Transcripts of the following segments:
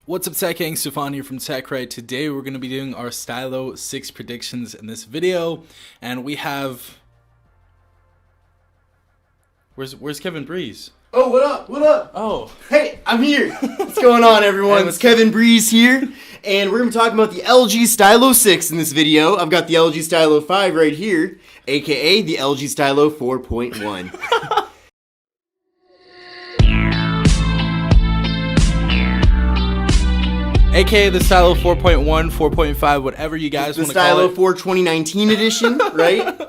What's up, Tech Gang? Stefan here from TechRight. Today we're going to be doing our Stylo 6 predictions in this video, and we have... Where's Kevin Breeze? Oh, what up? What up? Oh. Hey, I'm here. What's going on, everyone? It's Kevin Breeze here, and we're going to be talking about the LG Stylo 6 in this video. I've got the LG Stylo 5 right here, aka the LG Stylo 4.1. AKA the Stylo 4.1, 4.5, whatever you guys want to call it. The Stylo 4 2019 edition, right?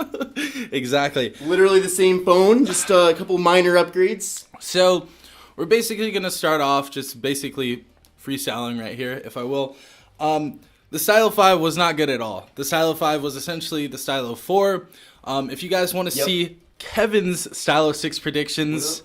Exactly. Literally the same phone, just a couple minor upgrades. So, we're basically going to start off just basically freestyling right here, if I will. The Stylo 5 was not good at all. The Stylo 5 was essentially the Stylo 4. If you guys want to see Kevin's Stylo 6 predictions,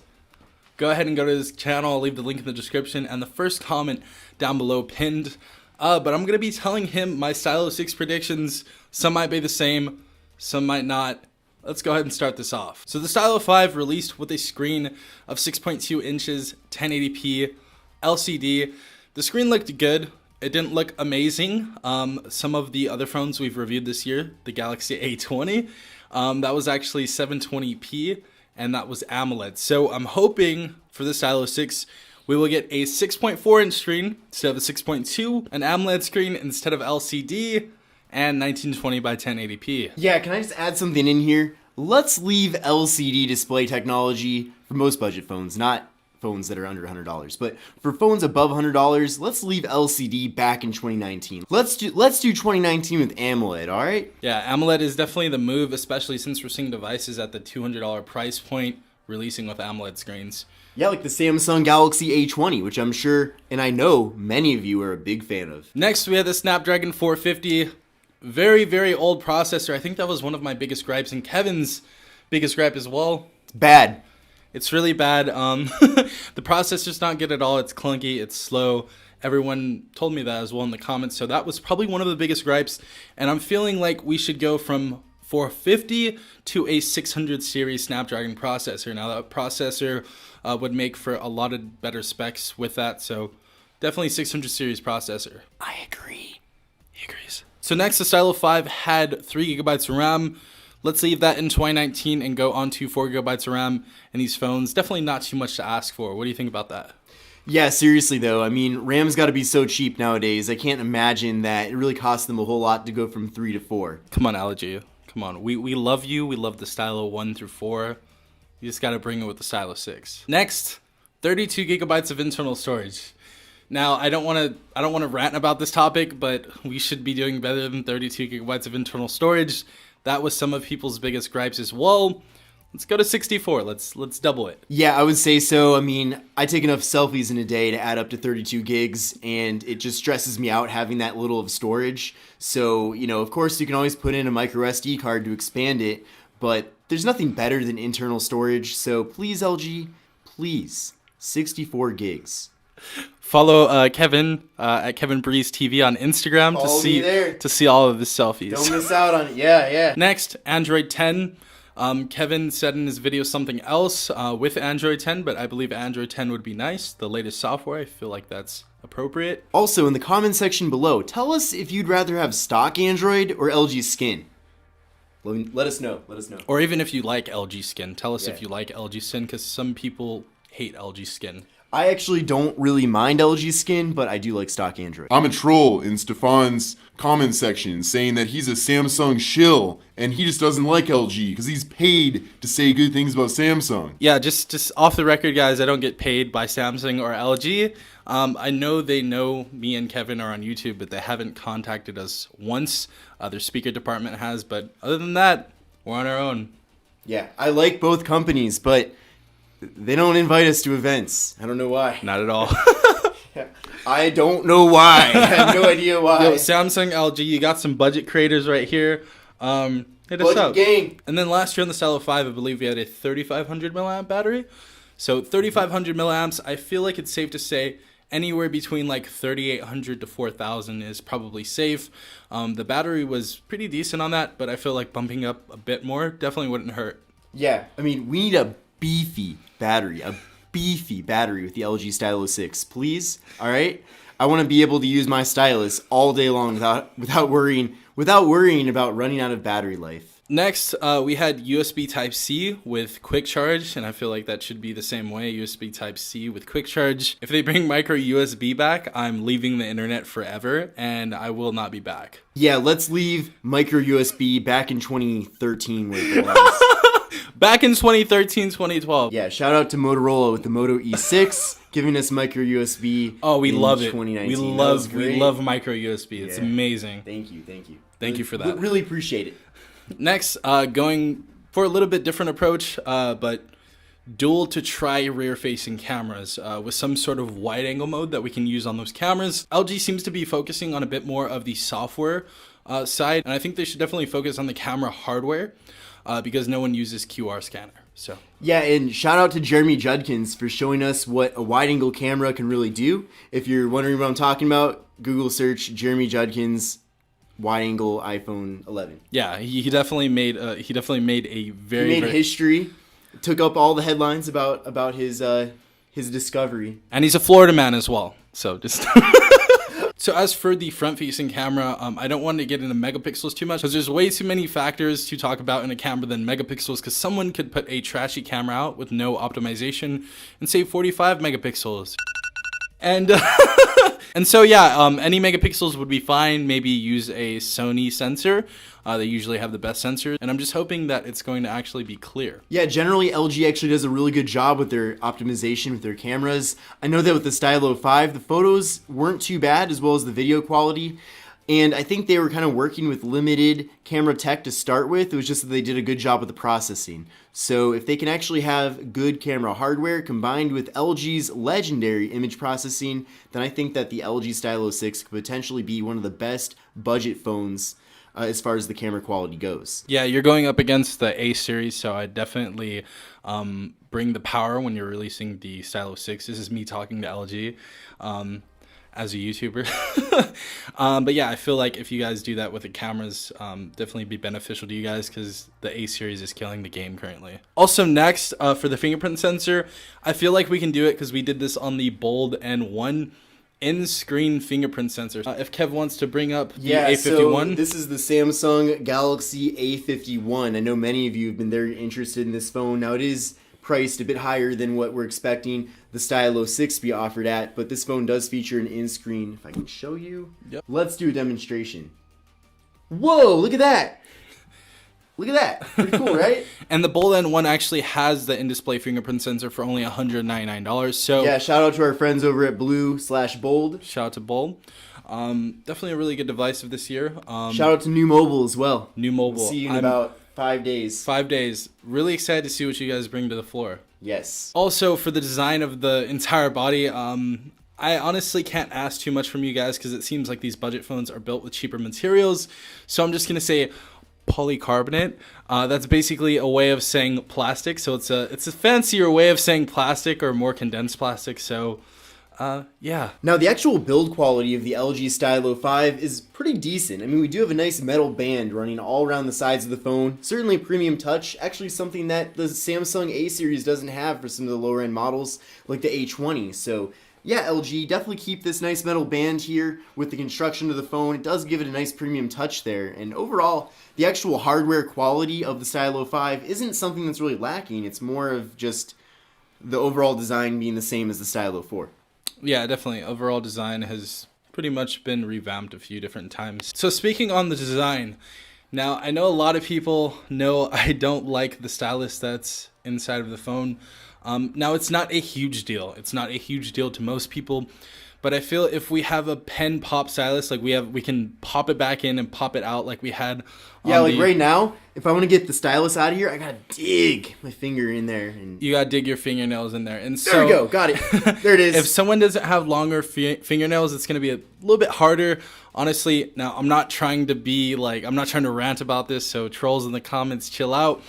go ahead and go to his channel. I'll leave the link in the description and the first comment down below pinned. But I'm going to be telling him my Stylo 6 predictions. Some might be the same, some might not. Let's go ahead and start this off. So the Stylo 5 released with a screen of 6.2 inches, 1080p, LCD. The screen looked good. It didn't look amazing. Some of the other phones we've reviewed this year, the Galaxy A20, that was actually 720p, and that was AMOLED. So I'm hoping for the Stylo 6, we will get a 6.4 inch screen instead of a 6.2, an AMOLED screen instead of LCD, and 1920 by 1080p. Yeah, can I just add something in here? Let's leave LCD display technology for most budget phones, not phones that are under $100. But for phones above $100, let's leave LCD back in 2019. Let's do 2019 with AMOLED, all right? Yeah, AMOLED is definitely the move, especially since we're seeing devices at the $200 price point releasing with AMOLED screens. Yeah, like the Samsung Galaxy A20, which I'm sure, and I know many of you are a big fan of. Next, we have the Snapdragon 450. Very, very old processor. I think that was one of my biggest gripes, and Kevin's biggest gripe as well. It's bad. It's really bad. The processor's not good at all. It's clunky. It's slow. Everyone told me that as well in the comments. So that was probably one of the biggest gripes. And I'm feeling like we should go from 450 to a 600 series Snapdragon processor. Now that processor would make for a lot of better specs with that. So definitely 600 series processor. I agree. He agrees. So next, the Stylo 5 had 3 gigabytes of RAM. Let's leave that in 2019 and go on to 4 gigabytes of RAM in these phones. Definitely not too much to ask for. What do you think about that? Yeah, seriously though, I mean, RAM's got to be so cheap nowadays. I can't imagine that it really costs them a whole lot to go from 3 to 4. Come on, LG. Come on. We love you. We love the Stylo 1 through 4. You just got to bring it with the Stylo 6. Next, 32 gigabytes of internal storage. Now, I don't want to rant about this topic, but we should be doing better than 32 gigabytes of internal storage. That was some of people's biggest gripes as well. Let's go to 64. Let's double it. Yeah, I would say so. I mean, I take enough selfies in a day to add up to 32 gigs, and it just stresses me out having that little of storage. So, you know, of course, you can always put in a micro SD card to expand it, but there's nothing better than internal storage. So please, LG, please, 64 gigs. Follow Kevin at Kevin Breeze TV on Instagram to see all of his selfies. Don't miss out on it. Yeah. Next, Android 10. Kevin said in his video something else with Android 10, but I believe Android 10 would be nice. The latest software, I feel like that's appropriate. Also, in the comment section below, tell us if you'd rather have stock Android or LG Skin. Let us know. Or even if you like LG Skin. Tell us if you like LG Skin, because some people hate LG Skin. I actually don't really mind LG Skin, but I do like stock Android. I'm a troll in Stefan's comment section saying that he's a Samsung shill and he just doesn't like LG because he's paid to say good things about Samsung. Yeah, just off the record, guys, I don't get paid by Samsung or LG. I know they know me and Kevin are on YouTube, but they haven't contacted us once. Their speaker department has, but other than that, we're on our own. Yeah, I like both companies, but they don't invite us to events. I don't know why. Not at all. I don't know why. I have no idea why. Yo, Samsung, LG, you got some budget creators right here. Hit us up. Gang. And then last year on the Stylo 5, I believe we had a 3500 milliamp battery. So 3500 milliamps, I feel like it's safe to say anywhere between like 3800 to 4000 is probably safe. The battery was pretty decent on that, but I feel like bumping up a bit more definitely wouldn't hurt. Yeah, I mean, we need a beefy battery with the LG Stylo 6, please. All right. I want to be able to use my stylus all day long without worrying about running out of battery life. Next, we had USB Type-C with quick charge, and I feel like that should be the same way, USB Type-C with quick charge. If they bring micro USB back, I'm leaving the internet forever, and I will not be back. Yeah, let's leave micro USB back in 2013 where it belongs. Back in 2013, 2012. Yeah, shout out to Motorola with the Moto E6 giving us micro USB. Oh, we love it. 2019. We love micro USB. It's amazing. Thank you. Thank you for that. Really appreciate it. Next, going for a little bit different approach, but dual to tri rear facing cameras with some sort of wide angle mode that we can use on those cameras. LG seems to be focusing on a bit more of the software side, and I think they should definitely focus on the camera hardware because no one uses QR scanner. So yeah, and shout out to Jeremy Judkins for showing us what a wide angle camera can really do. If you're wondering what I'm talking about, Google search Jeremy Judkins wide angle iPhone 11. Yeah, he definitely made a very history. Took up all the headlines about his discovery. And he's a Florida man as well. So just So as for the front-facing camera, I don't want to get into megapixels too much because there's way too many factors to talk about in a camera than megapixels, because someone could put a trashy camera out with no optimization and save 45 megapixels. And and so yeah, any megapixels would be fine. Maybe use a Sony sensor. They usually have the best sensor, and I'm just hoping that it's going to actually be clear. Yeah, generally LG actually does a really good job with their optimization with their cameras. I know that with the Stylo 5, the photos weren't too bad, as well as the video quality. And I think they were kind of working with limited camera tech to start with. It was just that they did a good job with the processing. So if they can actually have good camera hardware combined with LG's legendary image processing, then I think that the LG Stylo 6 could potentially be one of the best budget phones as far as the camera quality goes. Yeah, you're going up against the A series, so I definitely bring the power when you're releasing the Stylo 6. This is me talking to LG. As a YouTuber. But yeah, I feel like if you guys do that with the cameras, definitely be beneficial to you guys, because the A series is killing the game currently. Also next, for the fingerprint sensor, I feel like we can do it because we did this on the Bold N1 in-screen fingerprint sensor. If Kev wants to bring up the A51. So this is the Samsung Galaxy A51. I know many of you have been very interested in this phone. Now it is priced a bit higher than what we're expecting the Stylo 6 to be offered at, but this phone does feature an in-screen. If I can show you, Let's do a demonstration. Whoa, look at that! Look at that, pretty cool, right? And the Bold N1 actually has the in-display fingerprint sensor for only $199. So yeah, shout out to our friends over at Blue/Bold. Shout out to Bold. Definitely a really good device of this year. Shout out to New Mobile as well. New Mobile. We'll see you in about 5 days. 5 days. Really excited to see what you guys bring to the floor. Yes. Also, for the design of the entire body, I honestly can't ask too much from you guys because it seems like these budget phones are built with cheaper materials. So I'm just going to say polycarbonate. That's basically a way of saying plastic. So it's a fancier way of saying plastic, or more condensed plastic. So yeah. Now, the actual build quality of the LG Stylo 5 is pretty decent. I mean, we do have a nice metal band running all around the sides of the phone. Certainly premium touch, actually something that the Samsung A series doesn't have for some of the lower end models, like the A20. So yeah, LG, definitely keep this nice metal band here with the construction of the phone. It does give it a nice premium touch there. And overall, the actual hardware quality of the Stylo 5 isn't something that's really lacking. It's more of just the overall design being the same as the Stylo 4. Yeah, definitely. Overall design has pretty much been revamped a few different times. So speaking on the design, now I know a lot of people know I don't like the stylus that's inside of the phone. Now it's not a huge deal. It's not a huge deal to most people, but I feel if we have a pen pop stylus, like we can pop it back in and pop it out like we had. Yeah, like right now, if I want to get the stylus out of here, I gotta dig my finger in there. And you gotta dig your fingernails in there. And so, there we go, got it. There it is. If someone doesn't have longer fingernails, it's gonna be a little bit harder. Honestly, now I'm not trying to rant about this, so trolls in the comments, chill out.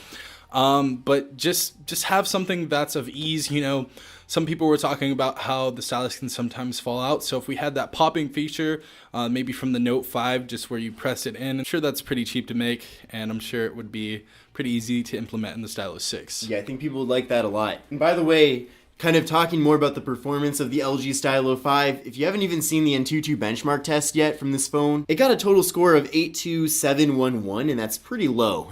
But just have something that's of ease, you know. Some people were talking about how the stylus can sometimes fall out. So if we had that popping feature, maybe from the Note 5, just where you press it in, I'm sure that's pretty cheap to make, and I'm sure it would be pretty easy to implement in the Stylo 6. Yeah, I think people would like that a lot. And by the way, Kind of talking more about the performance of the LG Stylo 5, if you haven't even seen the Antutu benchmark test yet from this phone, it got a total score of 82711, and that's pretty low.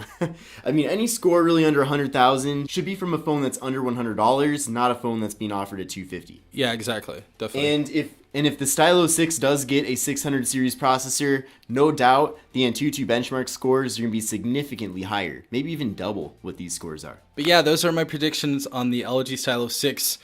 I mean, any score really under 100,000 should be from a phone that's under $100, not a phone that's being offered at $250. Yeah, exactly. Definitely. And if the Stylo 6 does get a 600 series processor, no doubt the Antutu benchmark scores are going to be significantly higher, maybe even double what these scores are. But yeah, those are my predictions on the LG Stylo 6.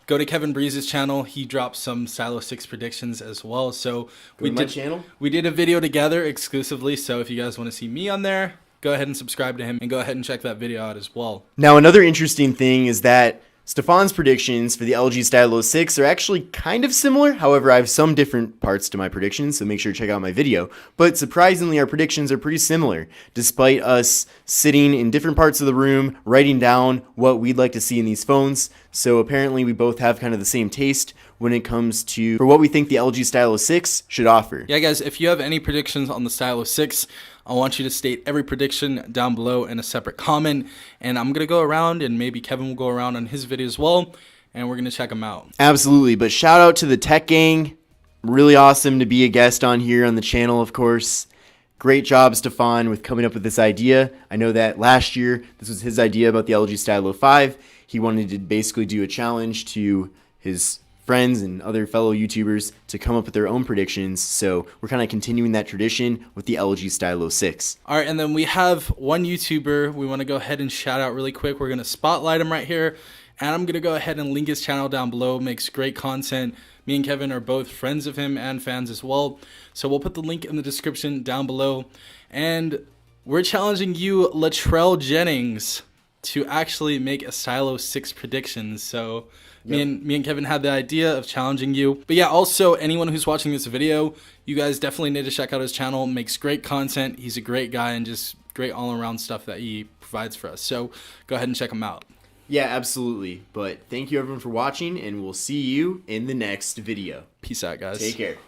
Go to Kevin Breeze's channel. He dropped some Stylo 6 predictions as well. So Go to my channel. We did a video together exclusively. So if you guys want to see me on there, go ahead and subscribe to him and go ahead and check that video out as well. Now, another interesting thing is that Stefan's predictions for the LG Stylo 6 are actually kind of similar. However, I have some different parts to my predictions, so make sure to check out my video. But surprisingly, our predictions are pretty similar, despite us sitting in different parts of the room, writing down what we'd like to see in these phones. So apparently we both have kind of the same taste when it comes to for what we think the LG Stylo 6 should offer. Yeah, guys, if you have any predictions on the Stylo 6, I want you to state every prediction down below in a separate comment, and I'm going to go around, and maybe Kevin will go around on his video as well, and we're going to check them out. Absolutely, but shout out to the Tech Gang. Really awesome to be a guest on here on the channel, of course. Great job, Stefan, with coming up with this idea. I know that last year, this was his idea about the LG Stylo 5. He wanted to basically do a challenge to his friends and other fellow YouTubers to come up with their own predictions. So we're kind of continuing that tradition with the LG Stylo 6. All right, and then we have one YouTuber we want to go ahead and shout out really quick. We're going to spotlight him right here, and I'm going to go ahead and link his channel down below. Makes great content. Me and Kevin are both friends of him and fans as well. So we'll put the link in the description down below. And we're challenging you, Latrell Jennings, to actually make a Stylo 6 prediction. So me and Kevin had the idea of challenging you. But yeah, also anyone who's watching this video, you guys definitely need to check out his channel. Makes great content. He's a great guy and just great all-around stuff that he provides for us. So go ahead and check him out. Yeah, absolutely. But thank you everyone for watching, and we'll see you in the next video. Peace out, guys. Take care.